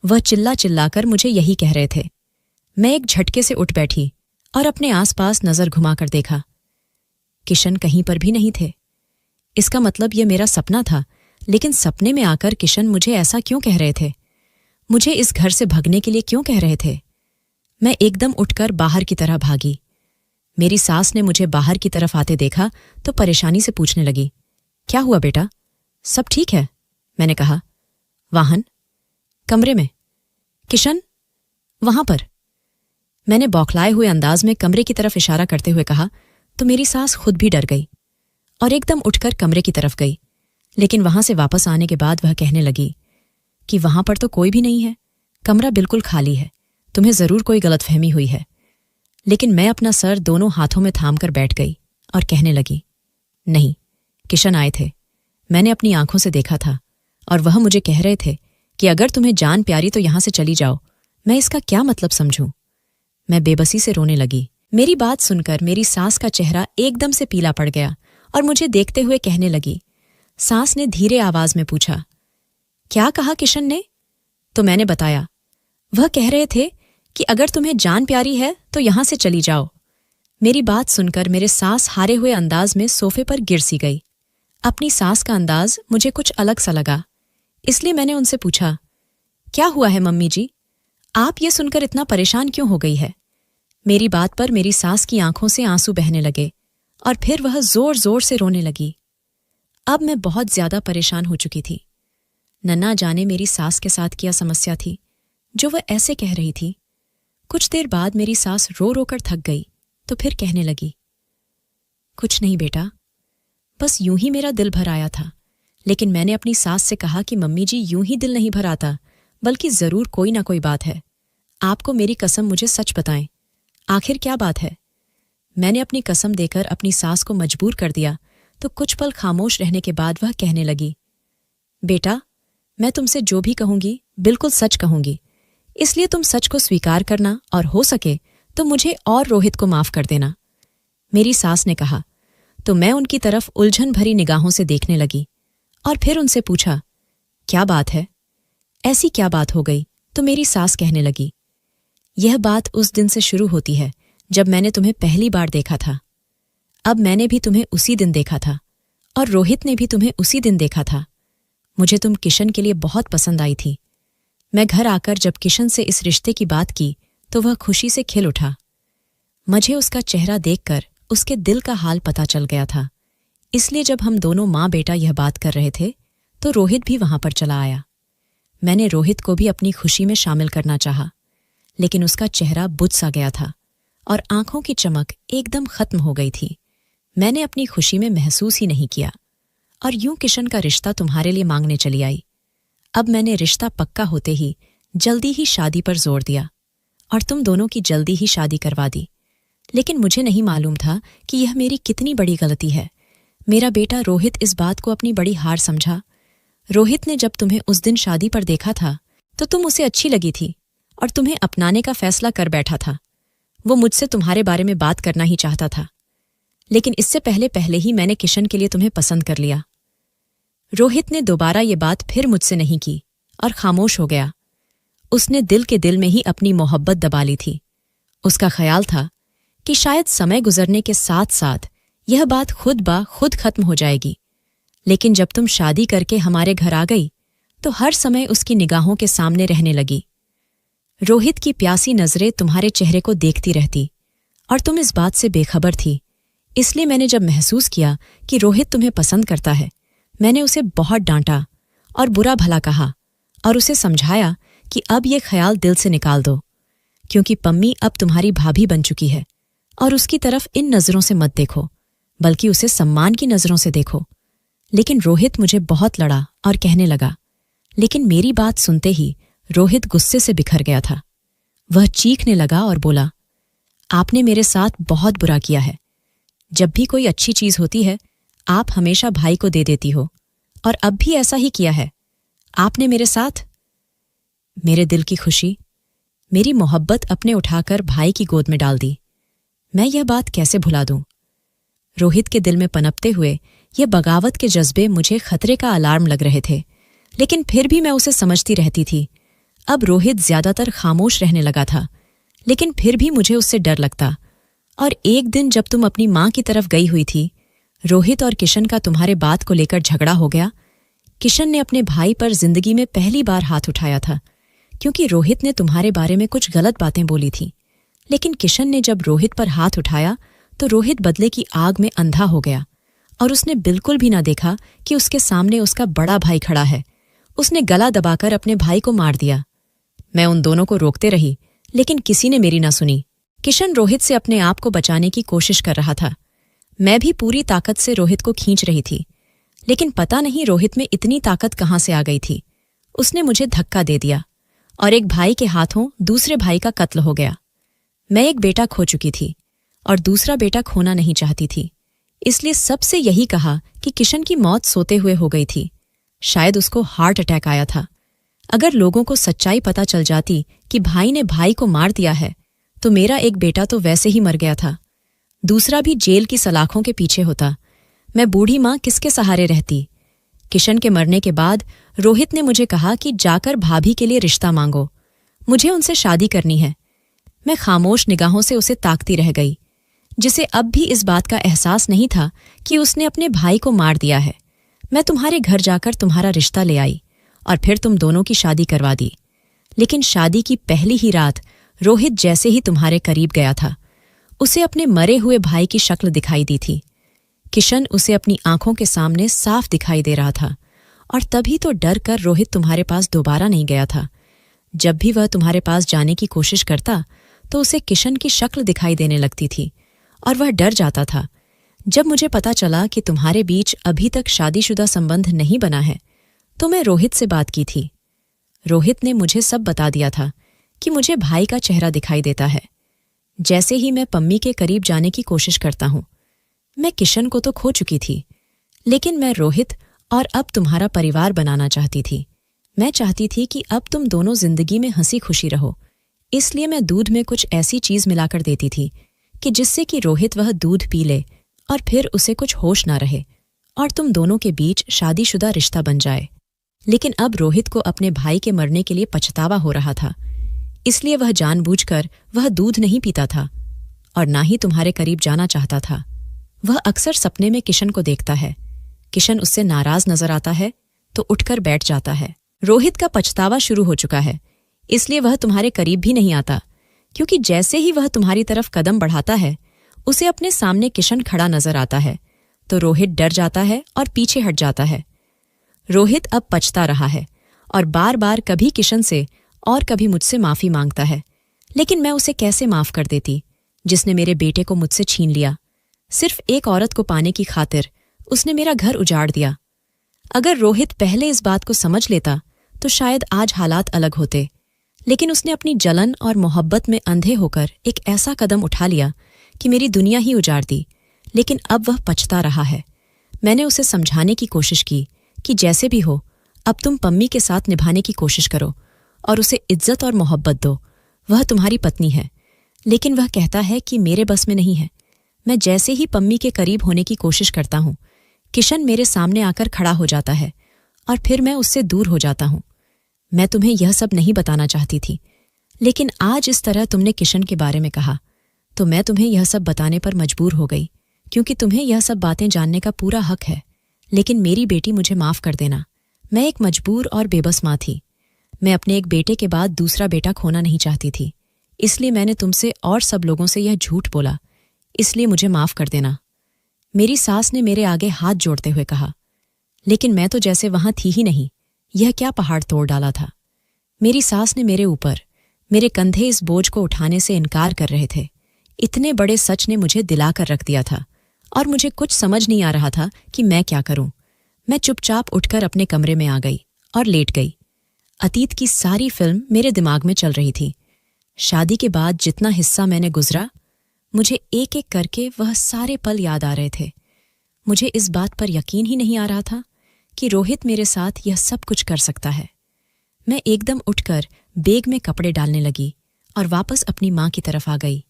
वह चिल्ला चिल्लाकर मुझे यही कह रहे थे। मैं एक झटके से उठ बैठी और अपने आसपास नजर घुमाकर देखा। किशन कहीं पर भी नहीं थे। इसका मतलब यह मेरा सपना था, लेकिन सपने में आकर किशन मुझे ऐसा क्यों कह रहे थे? मुझे इस घर से भगने के लिए क्यों कह रहे थे? मैं एकदम उठकर बाहर की तरह भागी। मेरी सास ने मुझे बाहर की तरफ आते देखा तो परेशानी से पूछने लगी, क्या हुआ बेटा, सब ठीक है? मैंने कहा, वाहन कमरे में, किशन वहां पर। मैंने बौखलाए हुए अंदाज में कमरे की तरफ इशारा करते हुए कहा तो मेरी सास खुद भी डर गई और एकदम उठकर कमरे की तरफ गई। लेकिन वहां से वापस आने के बाद वह कहने लगी कि वहां पर तो कोई भी नहीं है, कमरा बिल्कुल खाली है, तुम्हें जरूर कोई गलतफहमी हुई है। लेकिन मैं अपना सर दोनों हाथों में थाम कर बैठ गई और कहने लगी, नहीं, किशन आए थे, मैंने अपनी आंखों से देखा था और वह मुझे कह रहे थे कि अगर तुम्हें जान प्यारी तो यहां से चली जाओ, मैं इसका क्या मतलब समझूं? मैं बेबसी से रोने लगी। मेरी बात सुनकर मेरी सास का चेहरा एकदम से पीला पड़ गया और मुझे देखते हुए कहने लगी। सास ने धीरे आवाज में पूछा, क्या कहा किशन ने? तो मैंने बताया। वह कह रहे थे कि अगर तुम्हें जान प्यारी है तो यहां से चली जाओ। मेरी बात सुनकर मेरे सास हारे हुए अंदाज में सोफे पर गिर सी गई। अपनी सास का अंदाज मुझे कुछ अलग सा लगा, इसलिए मैंने उनसे पूछा, क्या हुआ है मम्मी जी? आप ये सुनकर इतना परेशान क्यों हो गई है? मेरी बात पर मेरी सास की आंखों से आंसू बहने लगे और फिर वह जोर जोर से रोने लगी। अब मैं बहुत ज्यादा परेशान हो चुकी थी। नन्ना जाने मेरी सास के साथ क्या समस्या थी जो वह ऐसे कह रही थी। कुछ देर बाद मेरी सास रो रो कर थक गई तो फिर कहने लगी, कुछ नहीं बेटा, बस यूं ही मेरा दिल भर आया था। लेकिन मैंने अपनी सास से कहा कि मम्मी जी यूं ही दिल नहीं भर आता, बल्कि जरूर कोई ना कोई बात है। आपको मेरी कसम मुझे सच बताएं, आखिर क्या बात है? मैंने अपनी कसम देकर अपनी सास को मजबूर कर दिया तो कुछ पल खामोश रहने के बाद वह कहने लगी, बेटा, मैं तुमसे जो भी कहूंगी बिल्कुल सच कहूंगी, इसलिए तुम सच को स्वीकार करना और हो सके तो मुझे और रोहित को माफ कर देना। मेरी सास ने कहा तो मैं उनकी तरफ उलझन भरी निगाहों से देखने लगी और फिर उनसे पूछा, क्या बात है? ऐसी क्या बात हो गई? तो मेरी सास कहने लगी, यह बात उस दिन से शुरू होती है जब मैंने तुम्हें पहली बार देखा था। अब मैंने भी तुम्हें उसी दिन देखा था और रोहित ने भी तुम्हें उसी दिन देखा था। मुझे तुम किशन के लिए बहुत पसंद आई थी। मैं घर आकर जब किशन से इस रिश्ते की बात की तो वह खुशी से खिल उठा। मुझे उसका चेहरा देखकर उसके दिल का हाल पता चल गया था, इसलिए जब हम दोनों माँ बेटा यह बात कर रहे थे तो रोहित भी वहां पर चला आया। मैंने रोहित को भी अपनी खुशी में शामिल करना चाहा, लेकिन उसका चेहरा बुझ सा गया था और आंखों की चमक एकदम खत्म हो गई थी। मैंने अपनी खुशी में महसूस ही नहीं किया और यूं किशन का रिश्ता तुम्हारे लिए मांगने चली आई। अब मैंने रिश्ता पक्का होते ही जल्दी ही शादी पर जोर दिया और तुम दोनों की जल्दी ही शादी करवा दी। लेकिन मुझे नहीं मालूम था कि यह मेरी कितनी बड़ी गलती है। मेरा बेटा रोहित इस बात को अपनी बड़ी हार समझा। रोहित ने जब तुम्हें उस दिन शादी पर देखा था तो तुम उसे अच्छी लगी थी और तुम्हें अपनाने का फैसला कर बैठा था। वो मुझसे तुम्हारे बारे में बात करना ही चाहता था, लेकिन इससे पहले ही मैंने किशन के लिए तुम्हें पसंद कर लिया। रोहित ने दोबारा ये बात फिर मुझसे नहीं की और खामोश हो गया। उसने दिल के दिल में ही अपनी मोहब्बत दबा ली थी। उसका ख्याल था कि शायद समय गुजरने के साथ साथ यह बात खुद ब खुद खत्म हो जाएगी। लेकिन जब तुम शादी करके हमारे घर आ गई तो हर समय उसकी निगाहों के सामने रहने लगी। रोहित की प्यासी नजरें तुम्हारे चेहरे को देखती रहती और तुम इस बात से बेखबर थी। इसलिए मैंने जब महसूस किया कि रोहित तुम्हें पसंद करता है, मैंने उसे बहुत डांटा और बुरा भला कहा और उसे समझाया कि अब ये ख्याल दिल से निकाल दो, क्योंकि पम्मी अब तुम्हारी भाभी बन चुकी है और उसकी तरफ इन नजरों से मत देखो, बल्कि उसे सम्मान की नजरों से देखो। लेकिन रोहित मुझे बहुत लड़ा और कहने लगा। लेकिन मेरी बात सुनते ही रोहित गुस्से से बिखर गया था। वह चीखने लगा और बोला, आपने मेरे साथ बहुत बुरा किया है। जब भी कोई अच्छी चीज होती है आप हमेशा भाई को दे देती हो, और अब भी ऐसा ही किया है आपने मेरे साथ। मेरे दिल की खुशी, मेरी मोहब्बत अपने उठाकर भाई की गोद में डाल दी। मैं यह बात कैसे भुला दूं? रोहित के दिल में पनपते हुए ये बगावत के जज्बे मुझे खतरे का अलार्म लग रहे थे, लेकिन फिर भी मैं उसे समझती रहती थी। अब रोहित ज्यादातर खामोश रहने लगा था, लेकिन फिर भी मुझे उससे डर लगता। और एक दिन जब तुम अपनी माँ की तरफ गई हुई थी, रोहित और किशन का तुम्हारे बात को लेकर झगड़ा हो गया। किशन ने अपने भाई पर जिंदगी में पहली बार हाथ उठाया था, क्योंकि रोहित ने तुम्हारे बारे में कुछ गलत बातें बोली थी। लेकिन किशन ने जब रोहित पर हाथ उठाया तो रोहित बदले की आग में अंधा हो गया और उसने बिल्कुल भी ना देखा कि उसके सामने उसका बड़ा भाई खड़ा है। उसने गला दबाकर अपने भाई को मार दिया। मैं उन दोनों को रोकते रही, लेकिन किसी ने मेरी ना सुनी। किशन रोहित से अपने आप को बचाने की कोशिश कर रहा था। मैं भी पूरी ताकत से रोहित को खींच रही थी, लेकिन पता नहीं रोहित में इतनी ताकत कहाँ से आ गई थी। उसने मुझे धक्का दे दिया और एक भाई के हाथों दूसरे भाई का कत्ल हो गया। मैं एक बेटा खो चुकी थी और दूसरा बेटा खोना नहीं चाहती थी, इसलिए सबसे यही कहा कि किशन की मौत सोते हुए हो गई थी। शायद उसको हार्ट अटैक आया था। अगर लोगों को सच्चाई पता चल जाती कि भाई ने भाई को मार दिया है तो मेरा एक बेटा तो वैसे ही मर गया था, दूसरा भी जेल की सलाखों के पीछे होता। मैं बूढ़ी माँ किसके सहारे रहती? किशन के मरने के बाद रोहित ने मुझे कहा कि जाकर भाभी के लिए रिश्ता मांगो, मुझे उनसे शादी करनी है। मैं खामोश निगाहों से उसे ताकती रह गई, जिसे अब भी इस बात का एहसास नहीं था कि उसने अपने भाई को मार दिया है। मैं तुम्हारे घर जाकर तुम्हारा रिश्ता ले आई और फिर तुम दोनों की शादी करवा दी। लेकिन शादी की पहली ही रात रोहित जैसे ही तुम्हारे करीब गया था, उसे अपने मरे हुए भाई की शक्ल दिखाई दी थी। किशन उसे अपनी आंखों के सामने साफ दिखाई दे रहा था और तभी तो डर कर रोहित तुम्हारे पास दोबारा नहीं गया था। जब भी वह तुम्हारे पास जाने की कोशिश करता तो उसे किशन की शक्ल दिखाई देने लगती थी और वह डर जाता था। जब मुझे पता चला कि तुम्हारे बीच अभी तक शादीशुदा संबंध नहीं बना है तो मैं रोहित से बात की थी। रोहित ने मुझे सब बता दिया था कि मुझे भाई का चेहरा दिखाई देता है जैसे ही मैं पम्मी के करीब जाने की कोशिश करता हूं। मैं किशन को तो खो चुकी थी, लेकिन मैं रोहित और अब तुम्हारा परिवार बनाना चाहती थी। मैं चाहती थी कि अब तुम दोनों जिंदगी में हंसी खुशी रहो, इसलिए मैं दूध में कुछ ऐसी चीज मिलाकर देती थी कि जिससे कि रोहित वह दूध पी ले और फिर उसे कुछ होश ना रहे और तुम दोनों के बीच शादीशुदा रिश्ता बन जाए। लेकिन अब रोहित को अपने भाई के मरने के लिए पछतावा हो रहा था, इसलिए वह जानबूझकर वह दूध नहीं पीता था और ना ही तुम्हारे करीब जाना चाहता था। वह अक्सर सपने में किशन को देखता है। किशन उससे नाराज नजर आता है तो उठकर बैठ जाता है। रोहित का पछतावा शुरू हो चुका है, इसलिए वह तुम्हारे करीब भी नहीं आता, क्योंकि जैसे ही वह तुम्हारी तरफ कदम बढ़ाता है उसे अपने सामने किशन खड़ा नजर आता है तो रोहित डर जाता है और पीछे हट जाता है। रोहित अब पछता रहा है और बार बार कभी किशन से और कभी मुझसे माफी मांगता है, लेकिन मैं उसे कैसे माफ कर देती जिसने मेरे बेटे को मुझसे छीन लिया। सिर्फ एक औरत को पाने की खातिर उसने मेरा घर उजाड़ दिया। अगर रोहित पहले इस बात को समझ लेता तो शायद आज हालात अलग होते, लेकिन उसने अपनी जलन और मोहब्बत में अंधे होकर एक ऐसा कदम उठा लिया कि मेरी दुनिया ही उजाड़ दी। लेकिन अब वह पछता रहा है। मैंने उसे समझाने की कोशिश की कि जैसे भी हो अब तुम पम्मी के साथ निभाने की कोशिश करो और उसे इज्जत और मोहब्बत दो। वह तुम्हारी पत्नी है। लेकिन वह कहता है कि मेरे बस में नहीं है। मैं जैसे ही पम्मी के करीब होने की कोशिश करता हूं, किशन मेरे सामने आकर खड़ा हो जाता है और फिर मैं उससे दूर हो जाता हूं। मैं तुम्हें यह सब नहीं बताना चाहती थी, लेकिन आज इस तरह तुमने किशन के बारे में कहा तो मैं तुम्हें यह सब बताने पर मजबूर हो गई, क्योंकि तुम्हें यह सब बातें जानने का पूरा हक है। लेकिन मेरी बेटी, मुझे माफ कर देना। मैं एक मजबूर और बेबस माँ थी। मैं अपने एक बेटे के बाद दूसरा बेटा खोना नहीं चाहती थी, इसलिए मैंने तुमसे और सब लोगों से यह झूठ बोला, इसलिए मुझे माफ कर देना। मेरी सास ने मेरे आगे हाथ जोड़ते हुए कहा, लेकिन मैं तो जैसे वहां थी ही नहीं। यह क्या पहाड़ तोड़ डाला था। मेरी सास ने मेरे ऊपर, मेरे कंधे इस बोझ को उठाने से इनकार कर रहे थे। इतने बड़े सच ने मुझे दिलाकर रख दिया था और मुझे कुछ समझ नहीं आ रहा था कि मैं क्या करूं। मैं चुपचाप उठकर अपने कमरे में आ गई और लेट गई। अतीत की सारी फिल्म मेरे दिमाग में चल रही थी। शादी के बाद जितना हिस्सा मैंने गुजरा, मुझे एक एक करके वह सारे पल याद आ रहे थे। मुझे इस बात पर यकीन ही नहीं आ रहा था कि रोहित मेरे साथ यह सब कुछ कर सकता है। मैं एकदम उठकर बैग में कपड़े डालने लगी और वापस अपनी माँ की तरफ आ गई।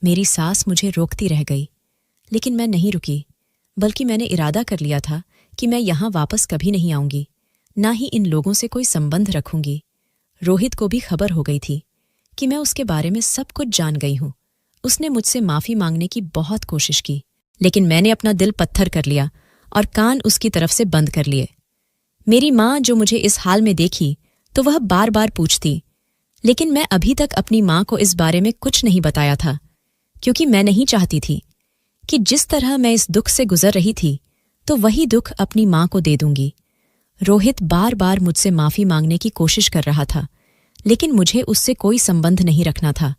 मेरी सास मुझे रोकती रह गई, लेकिन मैं नहीं रुकी, बल्कि मैंने इरादा कर लिया था कि मैं यहाँ वापस कभी नहीं आऊंगी, ना ही इन लोगों से कोई संबंध रखूंगी। रोहित को भी खबर हो गई थी कि मैं उसके बारे में सब कुछ जान गई हूँ। उसने मुझसे माफी मांगने की बहुत कोशिश की, लेकिन मैंने अपना दिल पत्थर कर लिया और कान उसकी तरफ से बंद कर लिए। मेरी माँ जो मुझे इस हाल में देखी तो वह बार बार पूछती, लेकिन मैं अभी तक अपनी माँ को इस बारे में कुछ नहीं बताया था, क्योंकि मैं नहीं चाहती थी कि जिस तरह मैं इस दुख से गुजर रही थी तो वही दुख अपनी माँ को दे दूंगी। रोहित बार बार मुझसे माफी मांगने की कोशिश कर रहा था, लेकिन मुझे उससे कोई संबंध नहीं रखना था।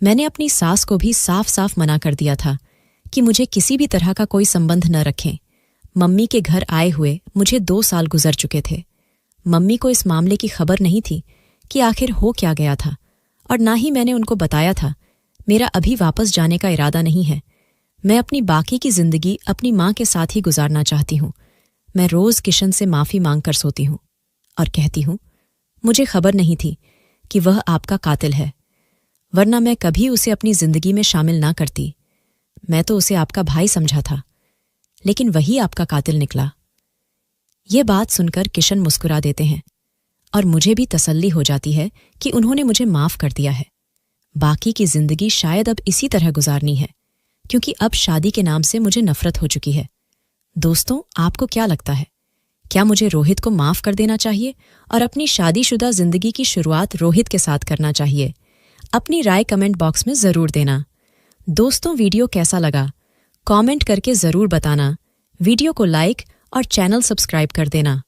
मैंने अपनी सास को भी साफ साफ मना कर दिया था कि मुझे किसी भी तरह का कोई संबंध न रखें। मम्मी के घर आए हुए मुझे 2 साल गुजर चुके थे। मम्मी को इस मामले की खबर नहीं थी कि आखिर हो क्या गया था, और ना ही मैंने उनको बताया था मेरा अभी वापस जाने का इरादा नहीं है। मैं अपनी बाकी की जिंदगी अपनी माँ के साथ ही गुजारना चाहती हूँ। मैं रोज किशन से माफी मांग कर सोती हूँ और कहती हूँ, मुझे खबर नहीं थी कि वह आपका कातिल है, वरना मैं कभी उसे अपनी जिंदगी में शामिल ना करती। मैं तो उसे आपका भाई समझा था, लेकिन वही आपका कातिल निकला। ये बात सुनकर किशन मुस्कुरा देते हैं और मुझे भी तसल्ली हो जाती है कि उन्होंने मुझे माफ कर दिया है। बाकी की जिंदगी शायद अब इसी तरह गुजारनी है, क्योंकि अब शादी के नाम से मुझे नफरत हो चुकी है। दोस्तों, आपको क्या लगता है? क्या मुझे रोहित को माफ कर देना चाहिए और अपनी शादीशुदा जिंदगी की शुरुआत रोहित के साथ करना चाहिए? अपनी राय कमेंट बॉक्स में जरूर देना। दोस्तों, वीडियो कैसा लगा कमेंट करके जरूर बताना। वीडियो को लाइक और चैनल सब्सक्राइब कर देना।